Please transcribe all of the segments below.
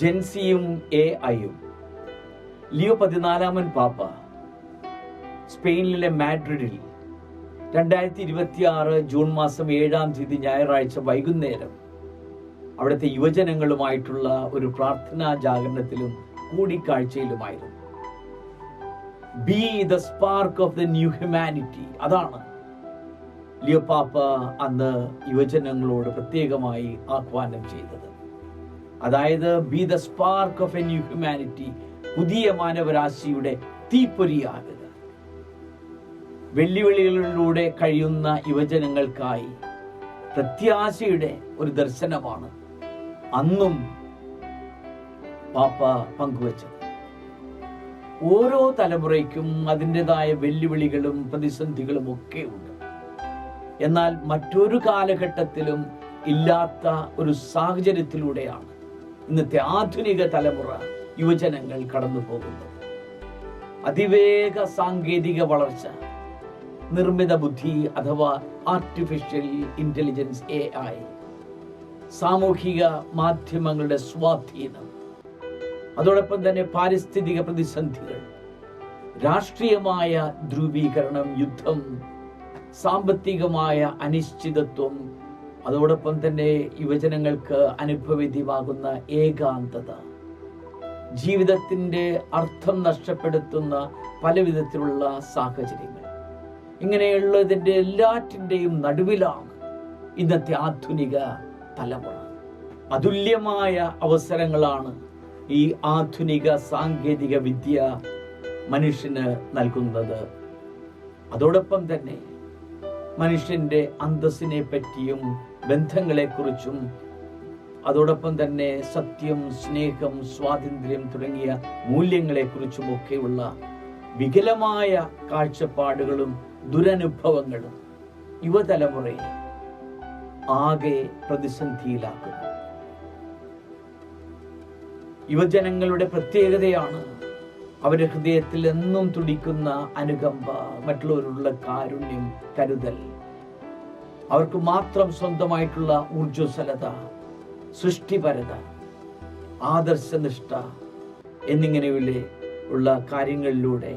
ജെൻസിയും AI-യും Leo 14 പാപ്പ സ്പെയിനിലെ മാഡ്രിഡിൽ 2026 June മാസം 7-ാം തീയതി ഞായറാഴ്ച വൈകുന്നേരം അവിടുത്തെ യുവജനങ്ങളുമായിട്ടുള്ള ഒരു പ്രാർത്ഥനാ ജാഗരണത്തിലും കൂടിക്കാഴ്ചയിലുമായിരുന്നു. Be the spark of the new humanity, അതാണ് ലിയോ പാപ്പ അന്ന് യുവജനങ്ങളോട് പ്രത്യേകമായി ആഹ്വാനം ചെയ്തത്. അതായത് be the spark of a new humanity, പുതിയ മാനവരാശിയുടെ തീപ്പൊരിയാകുക. വെല്ലുവിളികളിലൂടെ കഴിയുന്ന യുവജനങ്ങൾക്കായി പ്രത്യാശയുടെ ഒരു ദർശനമാണ് അന്നും പാപ്പ പങ്കുവച്ചത്. ഓരോ തലമുറയ്ക്കും അതിൻ്റെതായ വെല്ലുവിളികളും പ്രതിസന്ധികളും ഒക്കെ ഉണ്ട്. എന്നാൽ മറ്റൊരു കാലഘട്ടത്തിലും ഇല്ലാത്ത ഒരു സാഹചര്യത്തിലൂടെയാണ് ഇന്നത്തെ ആധുനിക തലമുറ യുവജനങ്ങൾ കടന്നു പോകുന്നത്. അതിവേഗ സാങ്കേതിക വളർച്ച, നിർമ്മിത ബുദ്ധി അഥവാ ആർട്ടിഫിഷ്യൽ ഇന്റലിജൻസ് AI, സാമൂഹിക മാധ്യമങ്ങളുടെ സ്വാധീനം, അതോടൊപ്പം തന്നെ പാരിസ്ഥിതിക പ്രതിസന്ധികൾ, രാഷ്ട്രീയമായ ധ്രുവീകരണം, യുദ്ധം, സാമ്പത്തികമായ അനിശ്ചിതത്വം, അതോടൊപ്പം തന്നെ യുവജനങ്ങൾക്ക് അനുഭവവേദ്യമാകുന്ന ഏകാന്തത, ജീവിതത്തിൻ്റെ അർത്ഥം നഷ്ടപ്പെടുത്തുന്ന പല വിധത്തിലുള്ള സാഹചര്യങ്ങൾ, ഇങ്ങനെയുള്ളതിൻ്റെ എല്ലാറ്റിൻ്റെയും നടുവിലാണ് ഇന്നത്തെ ആധുനിക തലമുറ. അതുല്യമായ അവസരങ്ങളാണ് ഈ ആധുനിക സാങ്കേതിക വിദ്യ മനുഷ്യന് നൽകുന്നത്. അതോടൊപ്പം തന്നെ മനുഷ്യന്റെ അന്തസ്സിനെ പറ്റിയും ബന്ധങ്ങളെക്കുറിച്ചും അതോടൊപ്പം തന്നെ സത്യം, സ്നേഹം, സ്വാതന്ത്ര്യം തുടങ്ങിയ മൂല്യങ്ങളെക്കുറിച്ചുമൊക്കെയുള്ള വികലമായ കാഴ്ചപ്പാടുകളും ദുരനുഭവങ്ങളും യുവതലമുറയെ ആകെ പ്രതിസന്ധിയിലാക്കുന്നു. യുവജനങ്ങളുടെ പ്രത്യേകതയാണ് അവരുടെ ഹൃദയത്തിൽ എന്നും തുടിക്കുന്ന അനുകമ്പ, മറ്റുള്ളവരുള്ള കാരുണ്യം, കരുതൽ, അവർക്ക് മാത്രം സ്വന്തമായിട്ടുള്ള ഊർജ്ജസ്വലത, സൃഷ്ടിപരത, ആദർശനിഷ്ഠ എന്നിങ്ങനെയുള്ള കാര്യങ്ങളിലൂടെ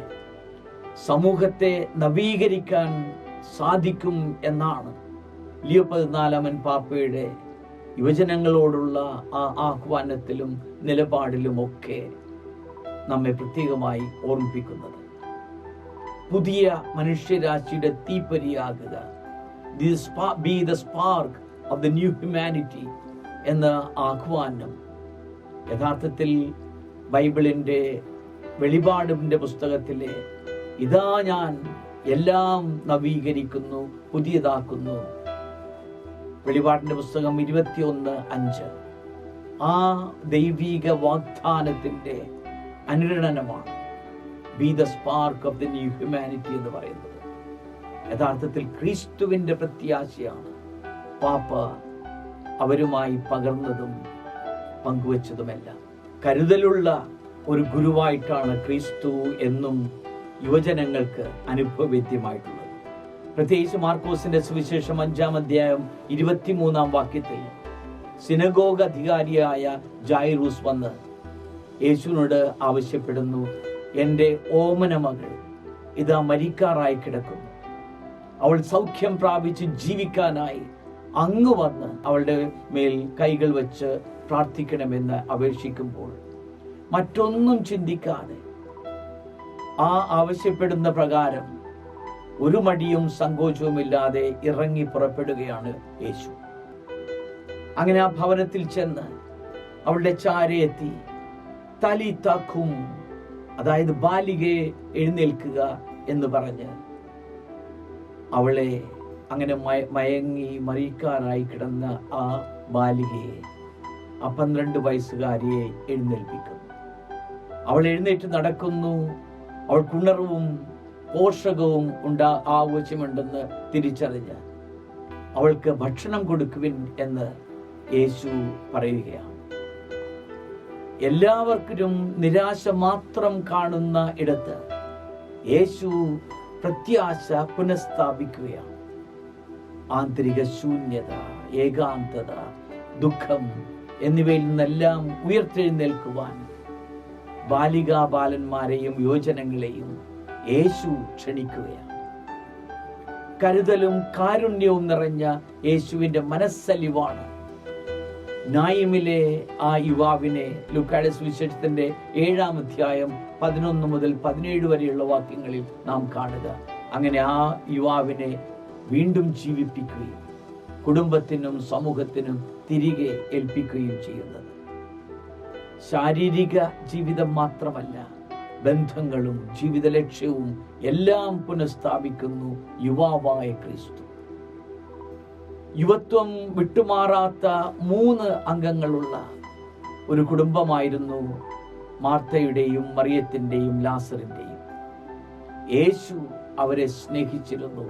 സമൂഹത്തെ നവീകരിക്കാൻ സാധിക്കും എന്നാണ് ലിയോ 14 പാപ്പയുടെ യുവജനങ്ങളോടുള്ള ആ ആഹ്വാനത്തിലും നിലപാടിലുമൊക്കെ നമ്മെ പ്രത്യേകമായി ഓർമ്മിപ്പിക്കുന്നത്. പുതിയ മനുഷ്യരാശിയുടെ തീപ്പൊരിയാകുക, be the spark of the new humanity എന്ന ആഹ്വാനം യഥാർത്ഥത്തിൽ ബൈബിളിൻ്റെ വെളിപാടിൻ്റെ പുസ്തകത്തിലെ ഇതാ ഞാൻ എല്ലാം നവീകരിക്കുന്നു, പുതിയതാക്കുന്നു, വെളിപാടിൻ്റെ പുസ്തകം 21:5 ആ ദൈവിക വാഗ്ദാനത്തിൻ്റെ അനുരണനമാണ് be the spark of the new humanity എന്ന് പറയുന്നത്. യഥാർത്ഥത്തിൽ ക്രിസ്തുവിൻ്റെ പ്രത്യാശയാണ് പാപ്പ അവരുമായി പകർന്നതും പങ്കുവച്ചതുമെല്ലാം. കരുതലുള്ള ഒരു ഗുരുവായിട്ടാണ് ക്രിസ്തു എന്നും യുവജനങ്ങൾക്ക് അനുഭവവേദ്യമായിട്ടുള്ളത്. പ്രത്യേകിച്ച് മാർക്കോസിന്റെ സുവിശേഷം 5-ാം അധ്യായം 23-ാം വാക്യത്തിൽ സിനഗോഗ് അധികാരിയായ ജായിറൂസ് വന്ന് യേശുവിനോട് ആവശ്യപ്പെടുന്നു, എൻ്റെ ഓമന മകൾ ഇതാ മരിക്കാറായി കിടക്കുന്നു, അവൾ സൗഖ്യം പ്രാപിച്ച് ജീവിക്കാനായി അങ്ങ് വന്ന് അവളുടെ മേൽ കൈകൾ വെച്ച് പ്രാർത്ഥിക്കണമെന്ന് അപേക്ഷിക്കുമ്പോൾ മറ്റൊന്നും ചിന്തിക്കാതെ ആ ആവശ്യപ്പെടുന്ന പ്രകാരം ഒരു മടിയും സങ്കോചവുമില്ലാതെ ഇറങ്ങി പുറപ്പെടുകയാണ് യേശു. അങ്ങനെ ആ ഭവനത്തിൽ ചെന്ന് അവളുടെ ചാരയെത്തി തലീത്ത ഖും, അതായത് ബാലികയെ എഴുന്നേൽക്കുക എന്ന് പറഞ്ഞ് അവളെ അങ്ങനെ മയങ്ങി മരിക്കാറായി കിടന്ന ആ ബാലികയെ, ആ 12 വയസ്സുകാരിയെ എഴുന്നേൽപ്പിക്കുന്നു. അവൾ എഴുന്നേറ്റ് നടക്കുന്നു. അവൾക്ക് ഉണർവും പോഷകവും ആവശ്യമുണ്ടെന്ന് തിരിച്ചറിഞ്ഞ് അവൾക്ക് ഭക്ഷണം കൊടുക്കുവിൻ എന്ന് യേശു പറയുകയാണ്. എല്ലാവർക്കും നിരാശ മാത്രം കാണുന്ന ഇടത്ത് യേശു പ്രത്യാശ പുനഃസ്ഥാപിക്കുകയാണ്. ആന്തരിക ശൂന്യത, ഏകാന്തത, ദുഃഖം, എന്നിവയിൽ നിന്നെല്ലാം ഉയർത്തെഴുന്നേൽക്കുവാൻ ബാലികാബാലന്മാരെയും യുവജനങ്ങളെയും യേശു ക്ഷണിക്കുകയാണ്. കരുതലും കാരുണ്യവും നിറഞ്ഞ യേശുവിന്റെ മനസ്സലിവാണ് നായിമിലെ ആ യുവാവിനെ ലൂക്കായുടെ സുവിശേഷത്തിന്റെ 7-ാം അധ്യായം 11 മുതൽ 17 വരെയുള്ള വാക്യങ്ങളിൽ നാം കാണുക. അങ്ങനെ ആ യുവാവിനെ വീണ്ടും ജീവിപ്പിക്കുകയും കുടുംബത്തിനും സമൂഹത്തിനും തിരികെ ഏൽപ്പിക്കുകയും ചെയ്യുന്നത്. ശാരീരിക ജീവിതം മാത്രമല്ല, ബന്ധങ്ങളും ജീവിത ലക്ഷ്യവും എല്ലാം പുനഃസ്ഥാപിക്കുന്നു യുവാവായ ക്രിസ്തു. യുവത്വം വിട്ടുമാറാത്ത 3 അംഗങ്ങളുള്ള ഒരു കുടുംബമായിരുന്നു മാർത്തയുടെയും മറിയത്തിന്റെയും ലാസറിന്റെയും. യേശു അവരെ സ്നേഹിച്ചിരുന്നു.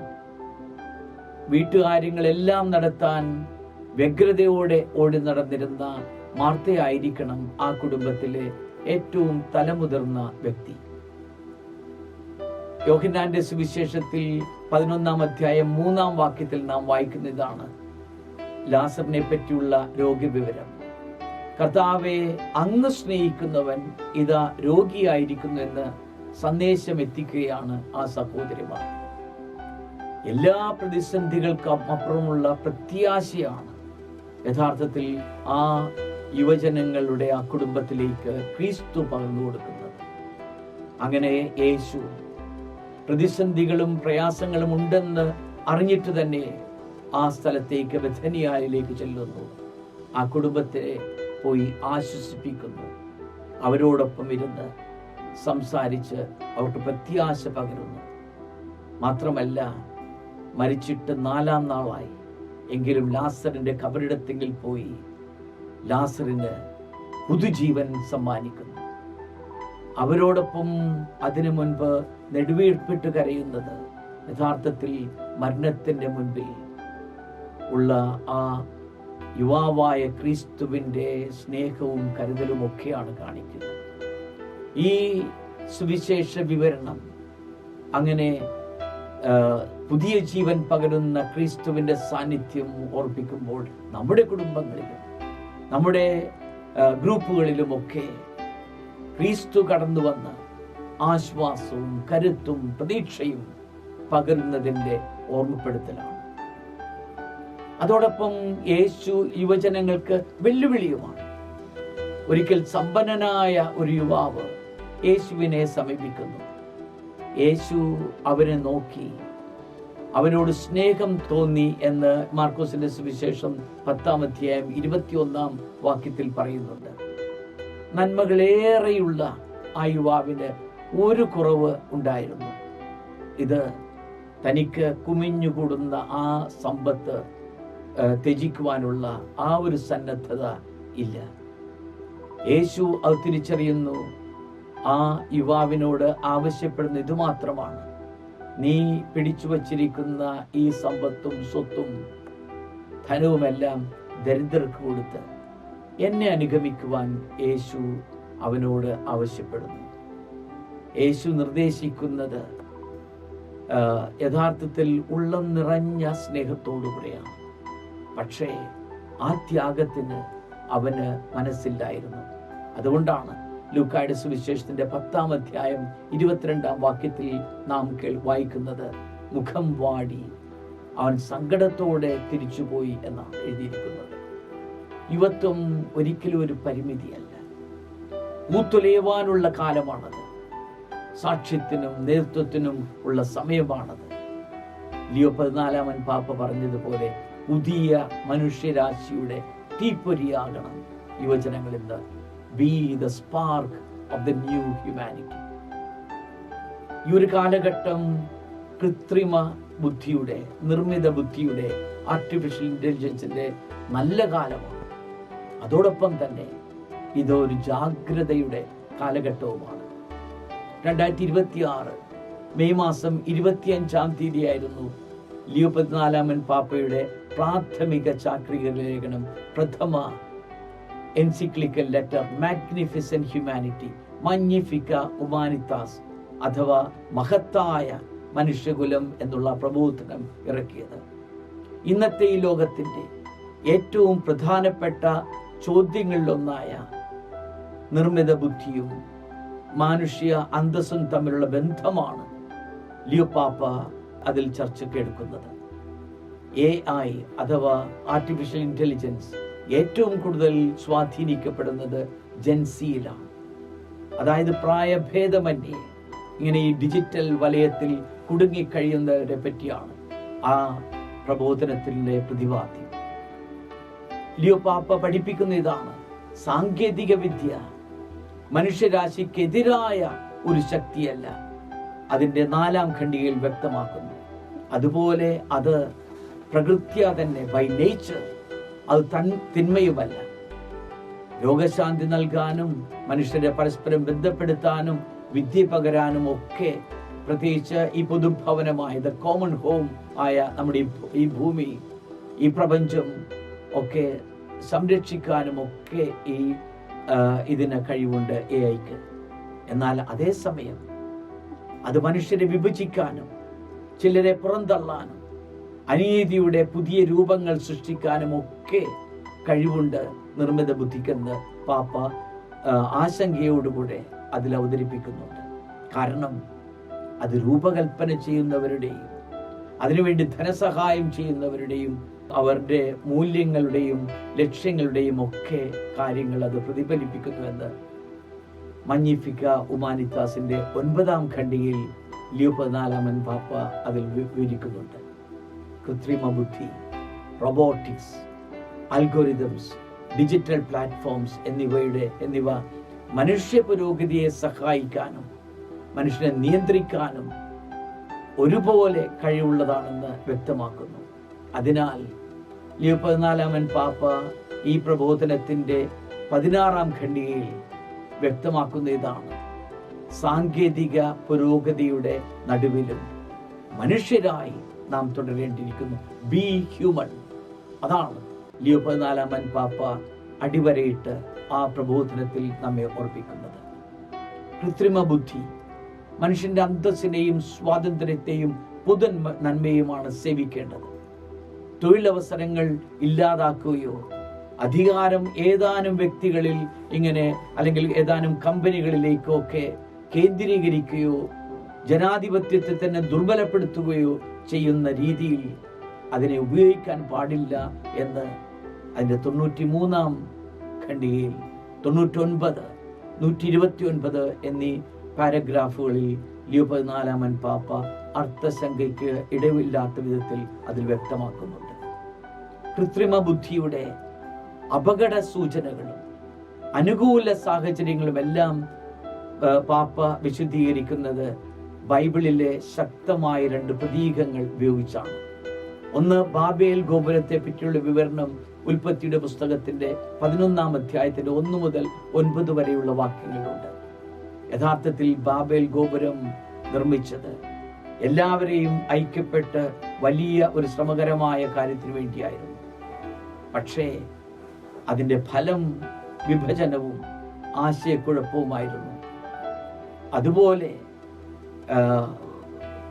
വീട്ടുകാര്യങ്ങളെല്ലാം നടത്താൻ വ്യഗ്രതയോടെ ഓടി നടന്നിരുന്ന മാർത്തയായിരിക്കണം ആ കുടുംബത്തിലെ ഏറ്റവും തലമുതിർന്ന വ്യക്തി. യോഹന്നാന്റെ സുവിശേഷത്തിൽ 11-ാം അധ്യായം 3-ാം വാക്യത്തിൽ നാം വായിക്കുന്നതാണ് ലാസറിനെ പറ്റിയുള്ള രോഗവിവരം. കർത്താവെ, അങ്ങ് സ്നേഹിക്കുന്നവൻ ഇതാ രോഗിയായിരിക്കുന്നു എന്ന് സന്ദേശം എത്തിക്കുകയാണ് ആ സഹോദരിമാർ. എല്ലാ പ്രതിസന്ധികൾക്കും അപ്പുറമുള്ള പ്രത്യാശയാണ് യഥാർത്ഥത്തിൽ ആ യുവജനങ്ങളുടെ ആ കുടുംബത്തിലേക്ക് ക്രിസ്തു പകർന്നു കൊടുക്കുന്നത്. അങ്ങനെ യേശു പ്രതിസന്ധികളും പ്രയാസങ്ങളും ഉണ്ടെന്ന് അറിഞ്ഞിട്ട് തന്നെ ആ സ്ഥലത്തേക്ക് ബെഥനിയയിലേക്ക് ചെല്ലുന്നു. ആ കുടുംബത്തെ പോയി ആശ്വസിപ്പിക്കുന്നു. അവരോടൊപ്പം ഇരുന്ന് സംസാരിച്ച് അവർക്ക് പ്രത്യാശ പകരുന്നു. മാത്രമല്ല, മരിച്ചിട്ട് 4-ാം നാളായി എങ്കിലും ലാസറിന്റെ കബറിടത്തെങ്കിൽ പോയി ലാസറിന് പുതുജീവൻ സമ്മാനിക്കുന്നു. അവരോടൊപ്പം അതിനു മുൻപ് നെടുവീർപ്പിട്ട് കരയുന്നത് യഥാർത്ഥത്തിൽ മരണത്തിന്റെ മുൻപിൽ ഉള്ള ആ യുവാവായ ക്രിസ്തുവിന്റെ സ്നേഹവും കരുതലും ഒക്കെയാണ് കാണിക്കുന്നത്. ഈ സുവിശേഷ വിവരണം അങ്ങനെ പുതിയ ജീവൻ പകരുന്ന ക്രിസ്തുവിന്റെ സാന്നിധ്യം ഓർപ്പിക്കുമ്പോൾ നമ്മുടെ കുടുംബങ്ങളിലും നമ്മുടെ ഗ്രൂപ്പുകളിലുമൊക്കെ ക്രിസ്തു കടന്നു വന്ന് ആശ്വാസവും കരുത്തും പ്രതീക്ഷയും പകരുന്നതിൻ്റെ ഓർമ്മപ്പെടുത്തലാണ്. അതോടൊപ്പം യേശു യുവജനങ്ങൾക്ക് വെല്ലുവിളിയുമാണ്. ഒരിക്കൽ സമ്പന്നനായ ഒരു യുവാവ് യേശുവിനെ സമീപിക്കുന്നു. യേശു അവനെ നോക്കി അവനോട് സ്നേഹം തോന്നി എന്ന് മാർക്കോസിന്റെ സുവിശേഷം 10-ാം അധ്യായം 21-ാം വാക്യത്തിൽ പറയുന്നുണ്ട്. നന്മകളേറെയുള്ള ആ യുവാവിന് ഒരു കുറവ് ഉണ്ടായിരുന്നു. ഇത് തനിക്ക് കുമിഞ്ഞുകൂടുന്ന ആ സമ്പത്ത് ത്യജിക്കുവാനുള്ള ആ ഒരു സന്നദ്ധത ഇല്ല. യേശു അത് തിരിച്ചറിയുന്നു. ആ യുവാവിനോട് ആവശ്യപ്പെടുന്ന ഇതുമാത്രമാണ്: നീ പിടിച്ചു വച്ചിരിക്കുന്ന ഈ സമ്പത്തും സ്വത്തും ധനവുമെല്ലാം ദരിദ്രർക്ക് കൊടുത്ത് എന്നെ അനുഗമിക്കുവാൻ യേശു അവനോട് ആവശ്യപ്പെടുന്നു. യേശു നിർദ്ദേശിക്കുന്നത് യഥാർത്ഥത്തിൽ ഉള്ളം നിറഞ്ഞ സ്നേഹത്തോടുകൂടെയാണ്. പക്ഷേ ആ ത്യാഗത്തിന് അവന് മനസ്സില്ലായിരുന്നു. അതുകൊണ്ടാണ് ലൂക്കായുടെ സുവിശേഷത്തിന്റെ 10-ാം അധ്യായം 22-ാം വാക്യത്തിൽ നാം വായിക്കുന്നത്, മുഖം വാടി അവൻ സങ്കടത്തോടെ തിരിച്ചുപോയി എന്നാണ് എഴുതിയിരിക്കുന്നത്. യുവത്വം ഒരിക്കലും ഒരു പരിമിതിയല്ല, ഊത്തുലയുവാനുള്ള കാലമാണത്. സാക്ഷ്യത്തിനും നേതൃത്വത്തിനും ഉള്ള സമയമാണത്. ലിയോ 14-ാമൻ പാപ്പ പറഞ്ഞതുപോലെ പുതിയ മനുഷ്യരാശിയുടെ തീപ്പൊരിയാകണം യുവജനങ്ങൾ ഇന്ന്. Be the spark of the new humanity. ഈ ഒരു കാലഘട്ടം കൃത്രിമ ബുദ്ധിയുടെ, നിർമ്മിത ബുദ്ധിയുടെ, ആർട്ടിഫിഷ്യൽ ഇന്റലിജൻസിന്റെ നല്ല കാലമാണ്. അതോടൊപ്പം തന്നെ ഇതൊരു ജാഗ്രതയുടെ കാലഘട്ടവുമാണ്. 2026 മെയ് മാസം 25-ാം തീയതിയായിരുന്നു ലിയോ 14-ാമൻ പാപ്പയുടെ പ്രാഥമിക ചാക്രിക ലേഖനം, പ്രഥമ എൻസിക്ലിക്കൽ ലെറ്റർ മാഗ്നിഫിസന്റ് ഹ്യൂമാനിറ്റി, മഗ്നിഫിക്ക ഹ്യൂമാനിറ്റാസ് അഥവാ മഹത്തായ മനുഷ്യകുലം എന്നുള്ള പ്രബോധനം ഇറക്കിയത്. ഇന്നത്തെ ഈ ലോകത്തിന്റെ ഏറ്റവും പ്രധാനപ്പെട്ട ചോദ്യങ്ങളിലൊന്നായ നിർമ്മിത ബുദ്ധിയും മാനുഷ്യ അന്തസ്സും തമ്മിലുള്ള ബന്ധമാണ് ലിയോ പാപ്പ അതിൽ ചർച്ചയ്ക്ക് എടുക്കുന്നത്. AI അഥവാ ആർട്ടിഫിഷ്യൽ ഇന്റലിജൻസ് ഏറ്റവും കൂടുതൽ സ്വാധീനിക്കപ്പെടുന്നത് ജെൻസിയിലാണ്. അതായത് പ്രായഭേദമന്യേ ഇങ്ങനെ ഈ ഡിജിറ്റൽ വലയത്തിൽ കുടുങ്ങിക്കഴിയുന്നവരെ പറ്റിയാണ് ആ പ്രബോധനത്തിൻ്റെ പ്രതിപാദ്യം. ലിയോ പാപ്പ പഠിപ്പിക്കുന്ന ഇതാണ്: സാങ്കേതിക വിദ്യ മനുഷ്യരാശിക്കെതിരായ ഒരു ശക്തിയല്ല, അതിൻ്റെ 4-ാം ഖണ്ഡികയിൽ വ്യക്തമാക്കുന്നു. അതുപോലെ അത് പ്രകൃത്യ തന്നെ, ബൈ നേച്ചർ അത് തിന്മയുമല്ല. രോഗശാന്തി നൽകാനും മനുഷ്യരെ പരസ്പരം ബന്ധപ്പെടുത്താനും വിദ്യ പകരാനും ഒക്കെ, പ്രത്യേകിച്ച് ഈ പൊതുഭവനമായ ദ കോമൺ ഹോം ആയ നമ്മുടെ ഈ ഭൂമി, ഈ പ്രപഞ്ചം ഒക്കെ സംരക്ഷിക്കാനും ഒക്കെ ഇതിന് കഴിവുണ്ട് AIക്ക്. എന്നാൽ അതേസമയം അത് മനുഷ്യരെ വിഭജിക്കാനും ചിലരെ പുറന്തള്ളാനും അനീതിയുടെ പുതിയ രൂപങ്ങൾ സൃഷ്ടിക്കാനും ഒക്കെ കഴിവുണ്ട് നിർമ്മിത ബുദ്ധിക്കെന്ന് പാപ്പ ആശങ്കയോടുകൂടെ അതിൽ അവതരിപ്പിക്കുന്നുണ്ട്. കാരണം അത് രൂപകൽപ്പന ചെയ്യുന്നവരുടെയും അതിനുവേണ്ടി ധനസഹായം ചെയ്യുന്നവരുടെയും അവരുടെ മൂല്യങ്ങളുടെയും ലക്ഷ്യങ്ങളുടെയും ഒക്കെ കാര്യങ്ങൾ അത് പ്രതിഫലിപ്പിക്കുന്നുവെന്ന് മഗ്നിഫിക്ക ഹ്യൂമാനിറ്റാസിന്റെ 9-ാം ഖണ്ഡികയിൽ ലിയോ 14-ാമൻ പാപ്പ അതിൽ വിവരിക്കുന്നുണ്ട്. കൃത്രിമ ബുദ്ധി, റോബോട്ടിക്സ്, അൽഗോരിതംസ്, ഡിജിറ്റൽ പ്ലാറ്റ്ഫോംസ് എന്നിവ മനുഷ്യ പുരോഗതിയെ സഹായിക്കാനും മനുഷ്യനെ നിയന്ത്രിക്കാനും ഒരുപോലെ കഴിവുള്ളതാണെന്ന് വ്യക്തമാക്കുന്നു. അതിനാൽ ലിയോ 14-ാമൻ പാപ്പ ഈ പ്രബോധനത്തിന്റെ 16-ാം ഖണ്ഡികയിൽ വ്യക്തമാക്കുന്ന ഇതാണ്: സാങ്കേതിക പുരോഗതിയുടെ നടുവിലും മനുഷ്യരായി നാം തുടരേണ്ടിയിരിക്കുന്നു. Be human. അതാണ് ലിയോ 14-ാമൻ പാപ്പ അടിവരയിട്ട് ആ പ്രബോധനത്തിൽ നമ്മെ ഓർപ്പിക്കുന്നത്. കൃത്രിമ ബുദ്ധി മനുഷ്യന്റെ അന്തസ്സിനെയും സ്വാതന്ത്ര്യത്തെയും പൊതു നന്മയുമാണ് സേവിക്കേണ്ടത്. തൊഴിലവസരങ്ങൾ ഇല്ലാതാക്കുകയോ അധികാരം ഏതാനും വ്യക്തികളിൽ അല്ലെങ്കിൽ ഏതാനും കമ്പനികളിലേക്കോ ഒക്കെ കേന്ദ്രീകരിക്കുകയോ ജനാധിപത്യത്തെ തന്നെ ദുർബലപ്പെടുത്തുകയോ ചെയ്യുന്ന രീതിയിൽ അതിനെ ഉപയോഗിക്കാൻ പാടില്ല എന്ന് അതിൻ്റെ 93-ാം ഖണ്ഡികയിൽ 99, 129 എന്നീ പാരഗ്രാഫുകളിൽ ലിയോ 14-ാമൻ പാപ്പ അർത്ഥശങ്കയ്ക്ക് ഇടവില്ലാത്ത വിധത്തിൽ അതിൽ വ്യക്തമാക്കുന്നുണ്ട്. കൃത്രിമ ബുദ്ധിയുടെ അപകട സൂചനകളും അനുകൂല സാഹചര്യങ്ങളും എല്ലാം പാപ്പ വിശദീകരിക്കുന്നത് ബൈബിളിലെ ശക്തമായ 2 പ്രതീകങ്ങൾ ഉപയോഗിച്ചാണ്. ഒന്ന്, ബാബേൽ ഗോപുരത്തെ പറ്റിയുള്ള വിവരണം ഉൽപ്പത്തിയുടെ പുസ്തകത്തിന്റെ 11-ാം അധ്യായത്തിന്റെ 1 മുതൽ 9 വരെയുള്ള വാക്യങ്ങളുണ്ട്. യഥാർത്ഥത്തിൽ ബാബേൽ ഗോപുരം നിർമ്മിച്ചത് എല്ലാവരെയും ഐക്യപ്പെട്ട് വലിയ ഒരു ശ്രമകരമായ കാര്യത്തിന് വേണ്ടിയായിരുന്നു. പക്ഷേ അതിൻ്റെ ഫലം വിഭജനവും ആശയക്കുഴപ്പവുമായിരുന്നു. അതുപോലെ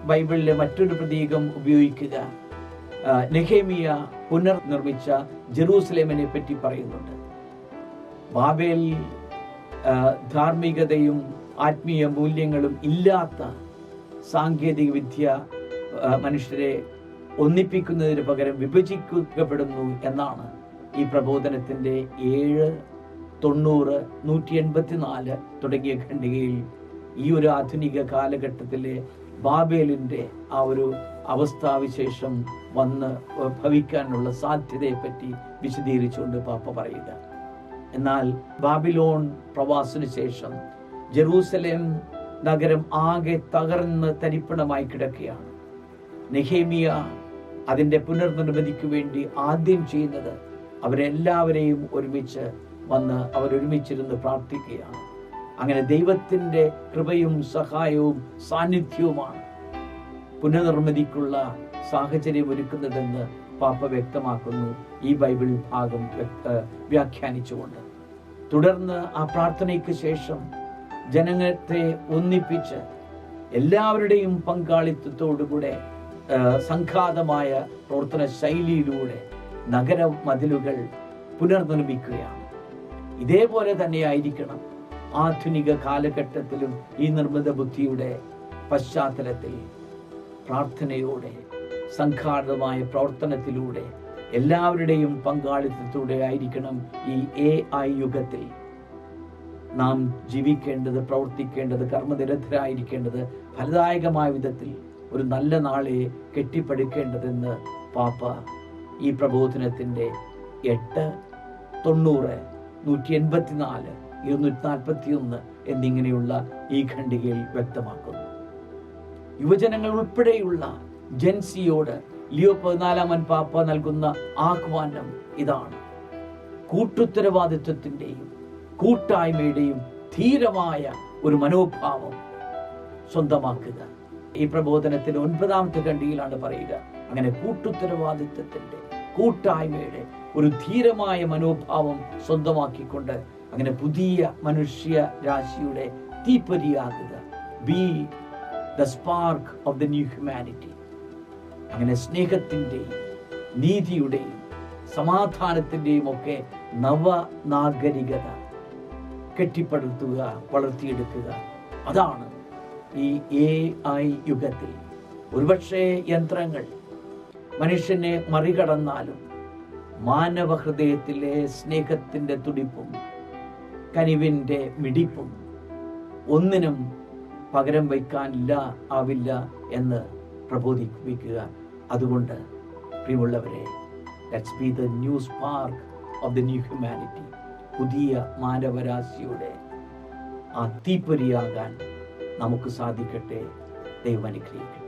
ബൈബിളിലെ മറ്റൊരു പ്രതീകം ഉപയോഗിക്കുക, നെഹേമിയ പുനർനിർമ്മിച്ച ജെറൂസലേമിനെ പറ്റി പറയുന്നുണ്ട്. ബാബേൽ ധാർമ്മികതയും ആത്മീയ മൂല്യങ്ങളും ഇല്ലാത്ത സാങ്കേതിക വിദ്യ മനുഷ്യരെ ഒന്നിപ്പിക്കുന്നതിന് പകരം വിഭജിക്കപ്പെടുന്നു എന്നാണ് ഈ പ്രബോധനത്തിന്റെ 7, 90, 184 തുടങ്ങിയ ഖണ്ഡികയിൽ ഈ ഒരു ആധുനിക കാലഘട്ടത്തിലെ ബാബേലിന്റെ ആ ഒരു അവസ്ഥാവിശേഷം വന്ന് ഭവിക്കാനുള്ള സാധ്യതയെപ്പറ്റി വിശദീകരിച്ചുകൊണ്ട് പാപ്പ പറയുക. എന്നാൽ ബാബിലോൺ പ്രവാസത്തിന് ശേഷം ജെറൂസലേം നഗരം ആകെ തകർന്ന് തരിപ്പണമായി കിടക്കുകയാണ്. നെഹേമിയ അതിൻ്റെ പുനർനിർമ്മിതിക്ക് വേണ്ടി ആദ്യം ചെയ്യുന്നത് അവരെല്ലാവരെയും ഒരുമിച്ച് വന്ന് അവരൊരുമിച്ചിരുന്ന് പ്രാർത്ഥിക്കുകയാണ്. അങ്ങനെ ദൈവത്തിൻ്റെ കൃപയും സഹായവും സാന്നിധ്യവുമാണ് പുനർനിർമ്മിതിക്കുള്ള സാഹചര്യം ഒരുക്കുന്നതെന്ന് പാപ്പ വ്യക്തമാക്കുന്നു ഈ ബൈബിൾ ഭാഗം വ്യാഖ്യാനിച്ചുകൊണ്ട്. തുടർന്ന് ആ പ്രാർത്ഥനയ്ക്ക് ശേഷം ജനങ്ങളെ ഒന്നിപ്പിച്ച് എല്ലാവരുടെയും പങ്കാളിത്തത്തോടുകൂടെ സംഘാതമായ പ്രവർത്തന ശൈലിയിലൂടെ നഗര മതിലുകൾ പുനർനിർമ്മിക്കുകയാണ്. ഇതേപോലെ തന്നെയായിരിക്കണം ആധുനിക കാലഘട്ടത്തിലും ഈ നിർമ്മിത ബുദ്ധിയുടെ പശ്ചാത്തലത്തിൽ പ്രാർത്ഥനയോടെ, സംഘാടകമായ പ്രവർത്തനത്തിലൂടെ, എല്ലാവരുടെയും പങ്കാളിത്തത്തോടെ ആയിരിക്കണം ഈ AI യുഗത്തിൽ നാം ജീവിക്കേണ്ടത്, പ്രവർത്തിക്കേണ്ടത്, കർമ്മനിരതരായിരിക്കേണ്ടത്, ഫലദായകമായ വിധത്തിൽ ഒരു നല്ല നാളെ കെട്ടിപ്പടുക്കേണ്ടതെന്ന് പാപ്പ ഈ പ്രബോധനത്തിൻ്റെ 8, 90, 184, 241 എന്നിങ്ങനെയുള്ള ഈ ഖണ്ഡികയിൽ വ്യക്തമാക്കുന്നു. യുവജനങ്ങൾ ഉൾപ്പെടെയുള്ള ജൻസിയോട് ലിയോ 14 പാപ്പ നൽകുന്ന ആഹ്വാനം ഇതാണ്: കൂട്ടുത്തരവാദിത്വത്തിൻ്റെയും കൂട്ടായ്മയുടെയും ധീരമായ ഒരു മനോഭാവം സ്വന്തമാക്കുക. ഈ പ്രബോധനത്തിന്റെ 9ാമത്തെ ഖണ്ഡികയിലാണ് പറയുക, അങ്ങനെ കൂട്ടുത്തരവാദിത്വത്തിന്റെ, കൂട്ടായ്മയുടെ ഒരു ധീരമായ മനോഭാവം സ്വന്തമാക്കിക്കൊണ്ട് അങ്ങനെ പുതിയ മനുഷ്യ രാശിയുടെ തീപ്പൊരിയാകുക. Be the spark of the new humanity. അങ്ങനെ സ്നേഹത്തിൻ്റെയും നീതിയുടെയും സമാധാനത്തിൻ്റെയും ഒക്കെ നവനാഗരികത കെട്ടിപ്പടുത്തുക, വളർത്തിയെടുക്കുക. അതാണ് ഈ AI യുഗത്തിൽ. ഒരുപക്ഷെ യന്ത്രങ്ങൾ മനുഷ്യനെ മറികടന്നാലും മാനവ ഹൃദയത്തിലെ സ്നേഹത്തിൻ്റെ തുടിപ്പും കനിവിൻ്റെ മിടിപ്പും ഒന്നിനും പകരം ആവില്ല എന്ന് പ്രബോധിപ്പിക്കുക. അതുകൊണ്ട് പ്രിയമുള്ളവരെ, let's be the new spark of the new humanity. പുതിയ മാനവരാശിയുടെ ആ തീപ്പൊരിയാകാൻ നമുക്ക് സാധിക്കട്ടെ. ദൈവം അനുഗ്രഹിക്കട്ടെ.